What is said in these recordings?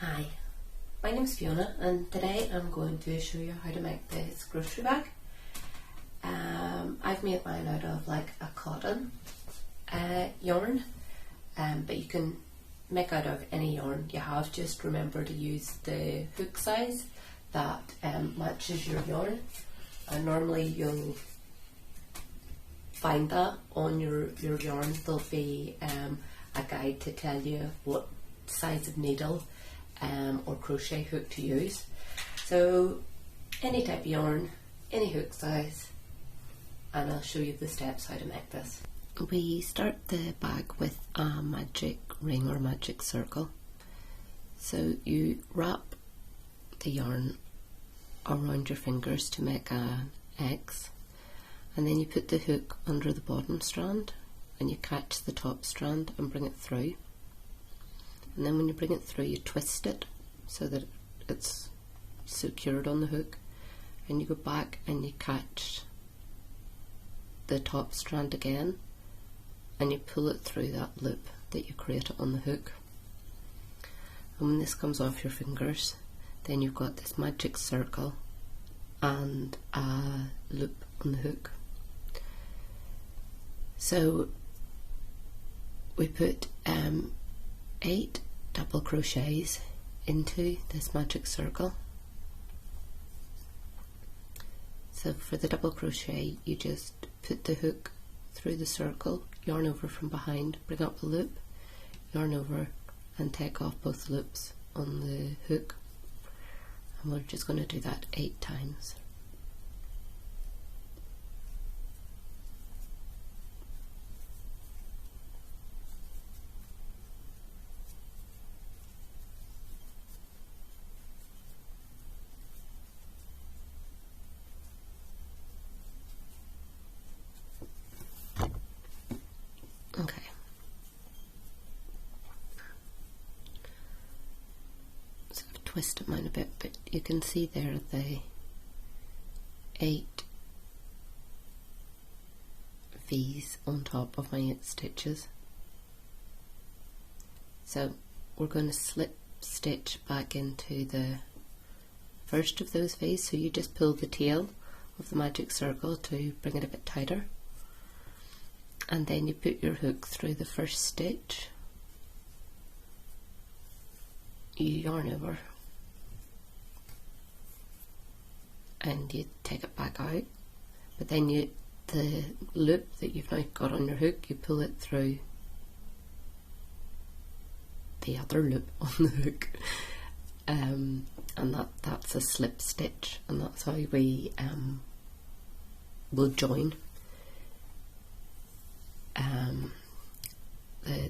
Hi, my name is Fiona and today I'm going to show you how to make this grocery bag. I've made mine out of like a cotton yarn, but you can make out of any yarn you have. Just remember to use the hook size that matches your yarn, and normally you'll find that on your yarn. There'll be a guide to tell you what size of needle or crochet hook to use. So any type of yarn, any hook size, and I'll show you the steps how to make this. We start the bag with a magic ring or magic circle. So you wrap the yarn around your fingers to make an X, and then you put the hook under the bottom strand and you catch the top strand and bring it through. And then when you bring it through, you twist it so that it's secured on the hook, and you go back and you catch the top strand again and you pull it through that loop that you created on the hook. And when this comes off your fingers, then you've got this magic circle and a loop on the hook. So we put 8 double crochets into this magic circle. So for the double crochet, you just put the hook through the circle, yarn over from behind, bring up the loop, yarn over and take off both loops on the hook, and we're just going to do that 8 times. Okay. So I've twisted mine a bit, but you can see there the 8 V's on top of my 8 stitches. So we're going to slip stitch back into the first of those V's, so you just pull the tail of the magic circle to bring it a bit tighter. And then you put your hook through the first stitch, you yarn over and you take it back out, but then the loop that you've now got on your hook, you pull it through the other loop on the hook, and that's a slip stitch, and that's how we will join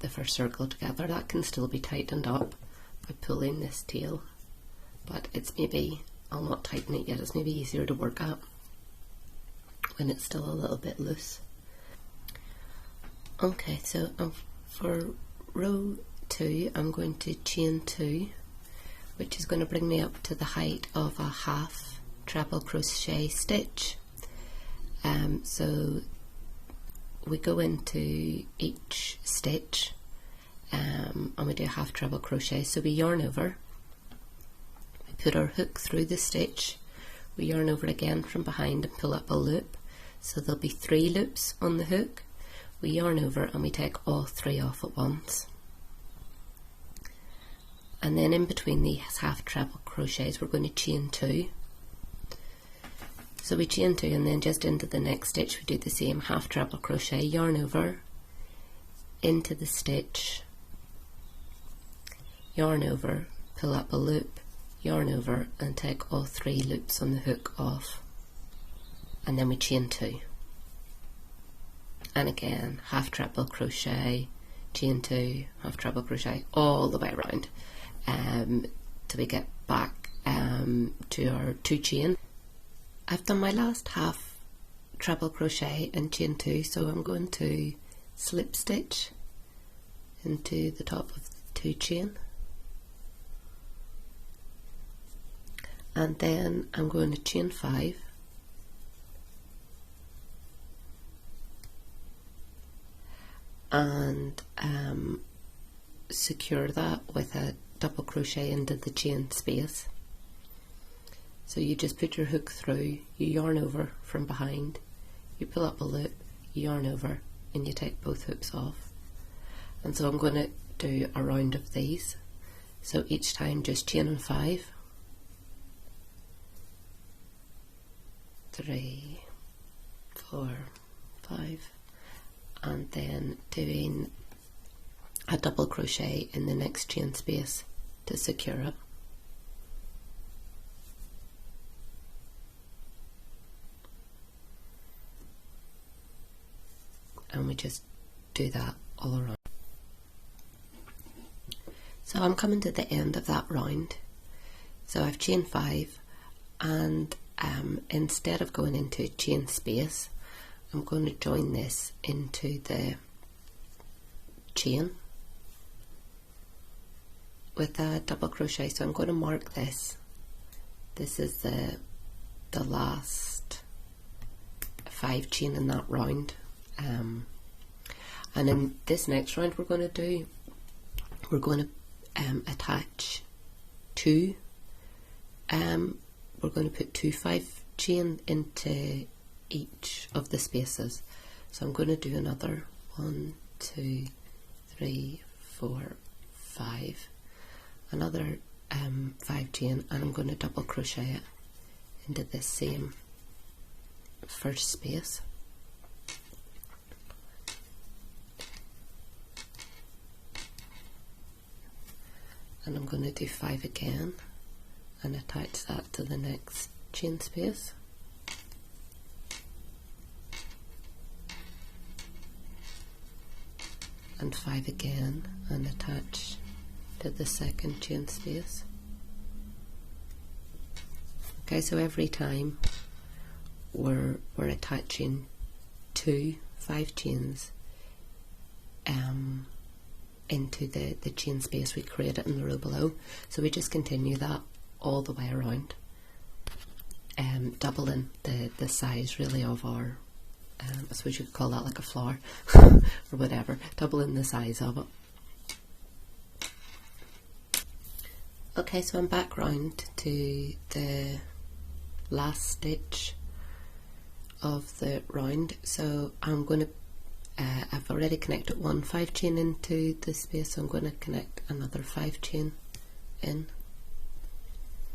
the first circle together. That can still be tightened up by pulling this tail, but it's maybe, I'll not tighten it yet, it's maybe easier to work at when it's still a little bit loose. Okay, so for row 2 I'm going to chain 2, which is going to bring me up to the height of a half treble crochet stitch. So we go into each stitch and we do a half treble crochet. So we yarn over, we put our hook through the stitch, we yarn over again from behind and pull up a loop, so there'll be 3 loops on the hook. We yarn over and we take all 3 off at once, and then in between these half treble crochets we're going to chain 2. So we chain 2, and then just into the next stitch we do the same half treble crochet, yarn over, into the stitch, yarn over, pull up a loop, yarn over and take all 3 loops on the hook off, and then we chain 2. And again, half treble crochet, chain 2, half treble crochet, all the way around till we get back to our 2 chain. I've done my last half treble crochet and chain 2, so I'm going to slip stitch into the top of the 2 chain, and then I'm going to chain 5, and secure that with a double crochet into the chain space. So you just put your hook through, you yarn over from behind, you pull up a loop, you yarn over, and you take both hooks off. And so I'm going to do a round of these. So each time just chain in 5, 3, 4, 5, and then doing a double crochet in the next chain space to secure it. And we just do that all around. So I'm coming to the end of that round. So I've chained 5, and instead of going into chain space, I'm going to join this into the chain with a double crochet. So I'm going to mark this. This is the last 5 chain in that round. And in this next round we're going to attach 2, we're going to put 2 5 chain into each of the spaces. So I'm going to do another 1, 2, 3, 4, 5, another 5 chain, and I'm going to double crochet it into this same first space. And I'm going to do 5 again and attach that to the next chain space. And 5 again and attach to the second chain space. Okay, so every time we're attaching 2 5 chains into the chain space we created in the row below. So we just continue that all the way around, doubling the size really of our, I suppose you could call that like a flower or whatever, doubling the size of it. Okay, so I'm back round to the last stitch of the round. So I'm going to I've already connected 1 5 chain into the space, so I'm going to connect another 5 chain in,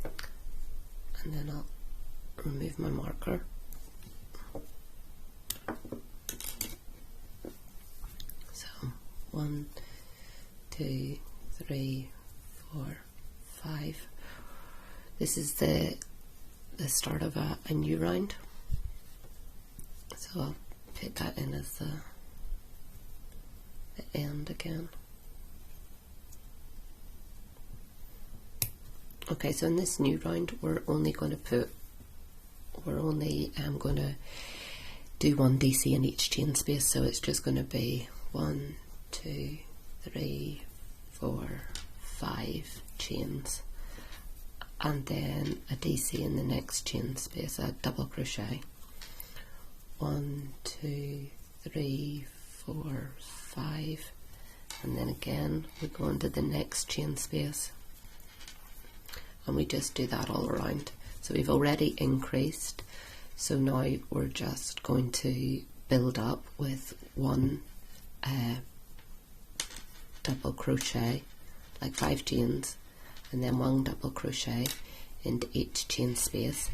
and then I'll remove my marker. So 1, 2, 3, 4, 5. This is the start of a new round, so I'll put that in as the end again. Okay, so in this new round we're only going to do 1 DC in each chain space, so it's just going to be 1, 2, 3, 4, 5 chains, and then a DC in the next chain space, a double crochet. 1, 2, 3, 4, 5, and then again we go into the next chain space, and we just do that all around. So we've already increased, so now we're just going to build up with 1 double crochet, like 5 chains, and then 1 double crochet into each chain space,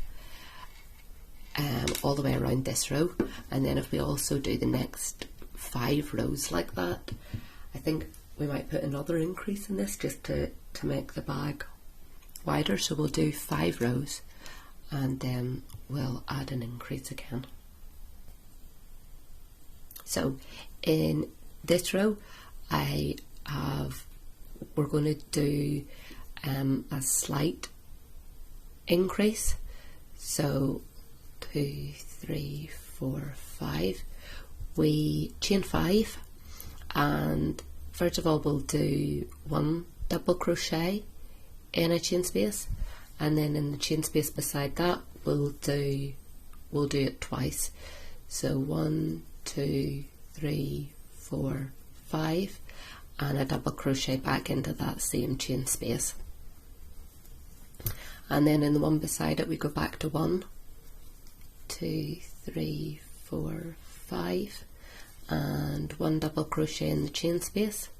all the way around this row. And then if we also do the next 5 rows like that, I think we might put another increase in this just to make the bag wider. So we'll do 5 rows and then we'll add an increase again. So in this row we're going to do a slight increase, so 2, 3, 4, 5. We chain 5, and first of all we'll do 1 double crochet in a chain space, and then in the chain space beside that we'll do it twice. So 1, 2, 3, 4, 5, and a double crochet back into that same chain space. And then in the one beside it we go back to 1, 2, 3, 4, 5, and 1 double crochet in the chain space,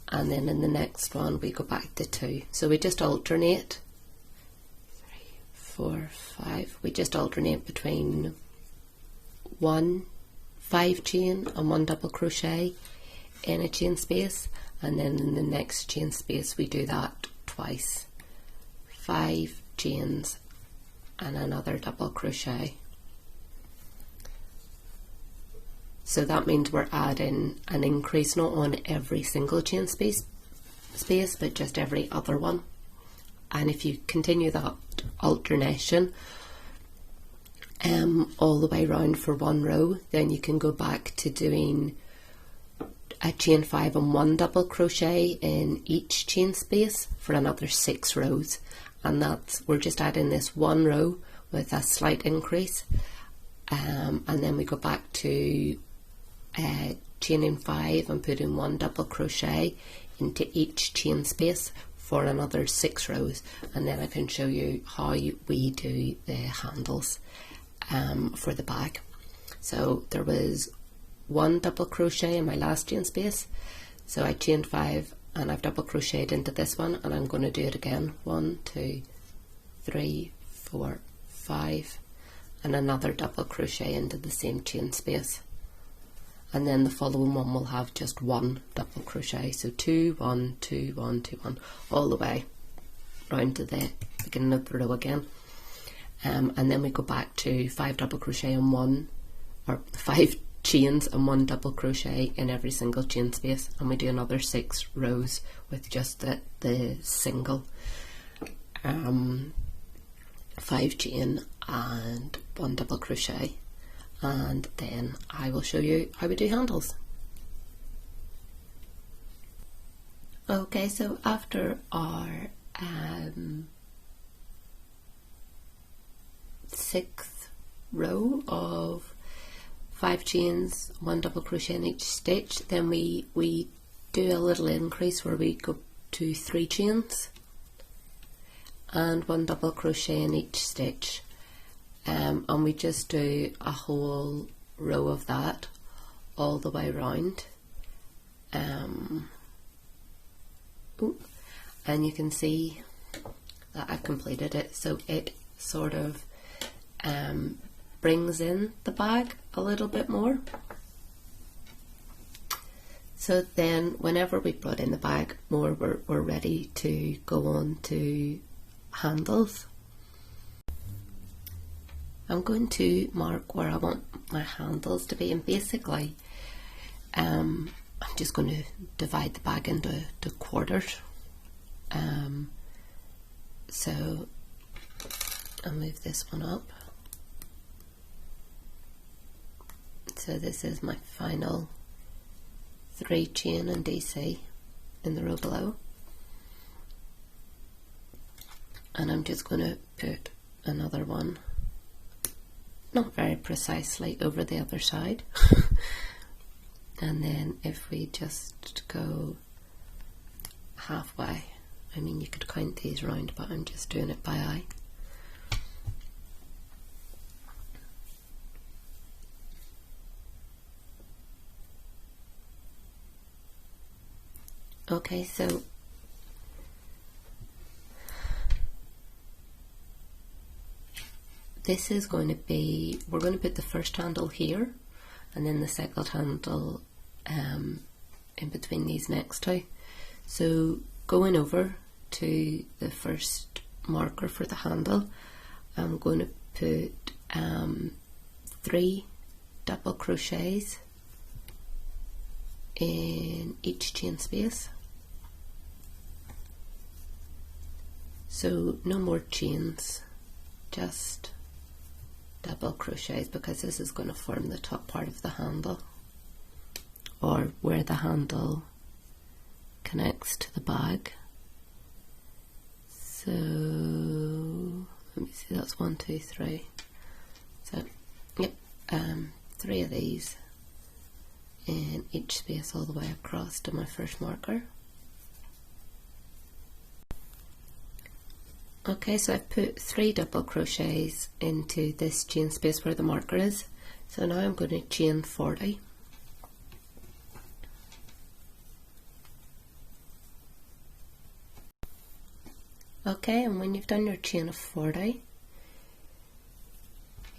and then in the next one we go back to 2. So we just alternate 3, 4, 5. We just alternate between 5 chain and 1 double crochet in a chain space, and then in the next chain space we do that twice. 5 chains and another double crochet. So that means we're adding an increase not on every single chain space, but just every other one. And if you continue that alternation all the way around for one row, then you can go back to doing a chain 5 and 1 double crochet in each chain space for another 6 rows. And we're just adding this one row with a slight increase, and then we go back to chaining 5 and putting 1 double crochet into each chain space for another 6 rows, and then I can show you how we do the handles for the bag. So there was 1 double crochet in my last chain space, so I chained 5 and I've double crocheted into this one, and I'm going to do it again. 1, 2, 3, 4, 5, and another double crochet into the same chain space, and then the following one will have just 1 double crochet. So 2, 1, 2, 1, 2, 1, all the way round to the beginning of the row again, and then we go back to 5 double crochet and 5 chains and 1 double crochet in every single chain space, and we do another 6 rows with just the single 5 chain and 1 double crochet, and then I will show you how we do handles. Okay, so after our 6th row of 5 chains, 1 double crochet in each stitch, then we do a little increase where we go to 3 chains and 1 double crochet in each stitch, and we just do a whole row of that all the way around, and you can see that I've completed it. So it sort of brings in the bag a little bit more. So then whenever we brought in the bag more, we're ready to go on to handles. I'm going to mark where I want my handles to be, and basically I'm just going to divide the bag into quarters. So I'll move this one up. So this is my final 3 chain and DC in the row below, and I'm just going to put another one, not very precisely, over the other side. And then if we just go halfway, I mean you could count these round, but I'm just doing it by eye. Okay, so this is going to be, we're going to put the first handle here and then the second handle in between these next two. So going over to the first marker for the handle, I'm going to put 3 double crochets in each chain space. So no more chains, just double crochets, because this is going to form the top part of the handle, or where the handle connects to the bag. So let me see, that's 1, 2, 3. So yep, 3 of these in each space all the way across to my first marker. Okay, so I've put 3 double crochets into this chain space where the marker is. So now I'm going to chain 40. Okay, and when you've done your chain of 40,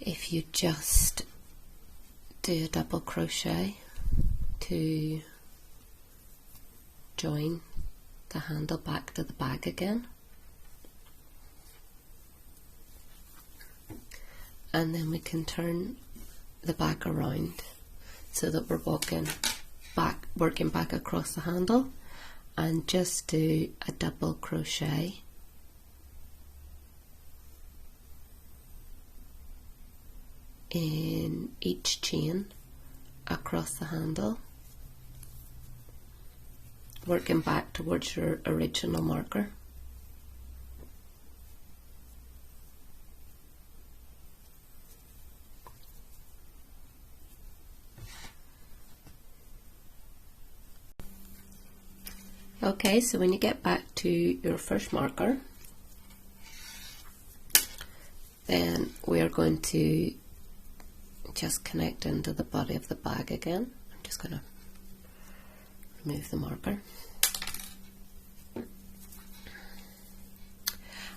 if you just do a double crochet to join the handle back to the bag again, and then we can turn the bag around so that we're working back across the handle, and just do a double crochet in each chain across the handle, working back towards your original marker. Okay, so when you get back to your first marker, then we are going to just connect into the body of the bag again. I'm just going to remove the marker.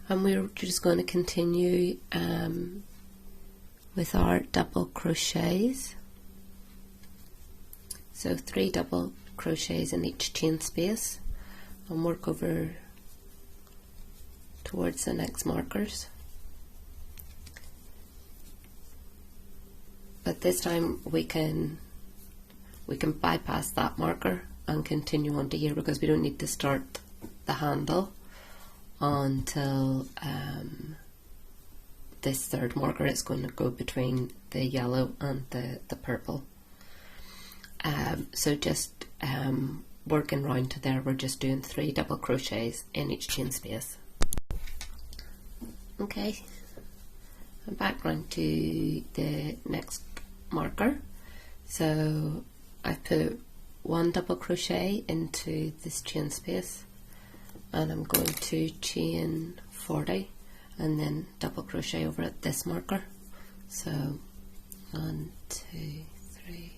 And we're just going to continue with our double crochets. So 3 double crochets in each chain space, and work over towards the next markers. But this time we can bypass that marker and continue on to here, because we don't need to start the handle until this third marker. It's going to go between the yellow and the purple. So just working round to there, we're just doing 3 double crochets in each chain space. Okay, I'm back round to the next marker. So I put 1 double crochet into this chain space, and I'm going to chain 40 and then double crochet over at this marker. So 1, 2, 3.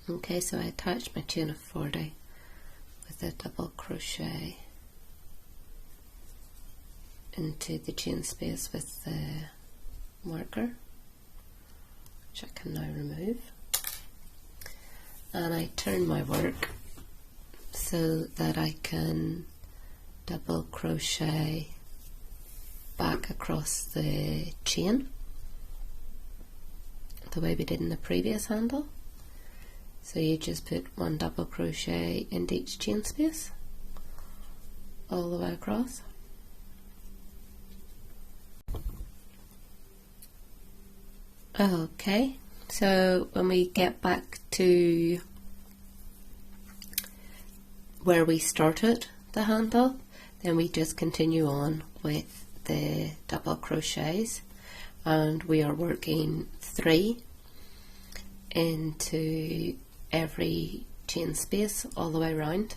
Okay, so I attached my chain of 40 with a double crochet into the chain space with the marker, which I can now remove. And I turn my work so that I can double crochet back across the chain the way we did in the previous handle. So you just put 1 double crochet into each chain space all the way across. Okay, so when we get back to where we started the handle, then we just continue on with the double crochets, and we are working 3 into every chain space all the way around.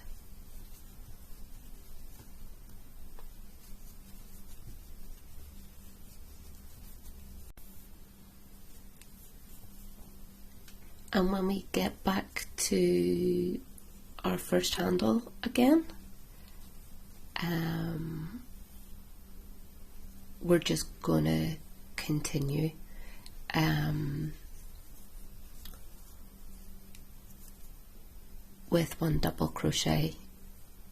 And when we get back to our first handle again, we're just going to continue with 1 double crochet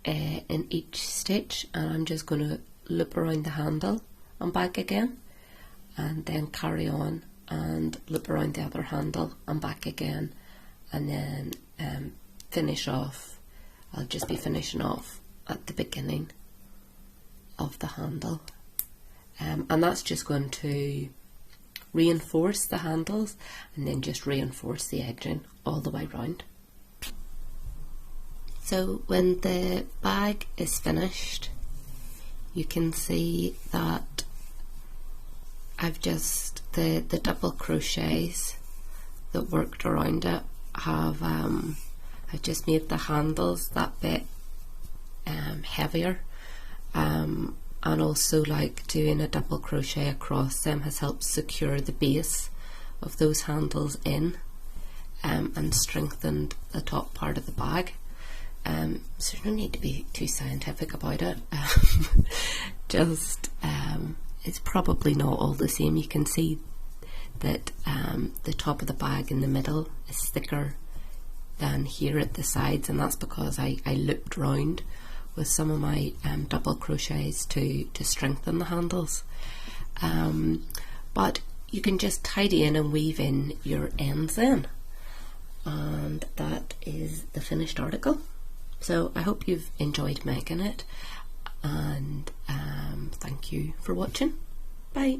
in each stitch, and I'm just going to loop around the handle and back again, and then carry on and loop around the other handle and back again, and then finish off. I'll just be finishing off at the beginning of the handle, and that's just going to reinforce the handles and then just reinforce the edging all the way round. So when the bag is finished, you can see that I've just the double crochets that worked around it have I've just made the handles that bit heavier, and also like doing a double crochet across them has helped secure the base of those handles in, and strengthened the top part of the bag. So there's no need to be too scientific about it. Just it's probably not all the same. You can see that the top of the bag in the middle is thicker than here at the sides, and that's because I looped round with some of my double crochets to strengthen the handles. But you can just tidy in and weave in your ends then, and that is the finished article. So I hope you've enjoyed making it, and thank you for watching. Bye.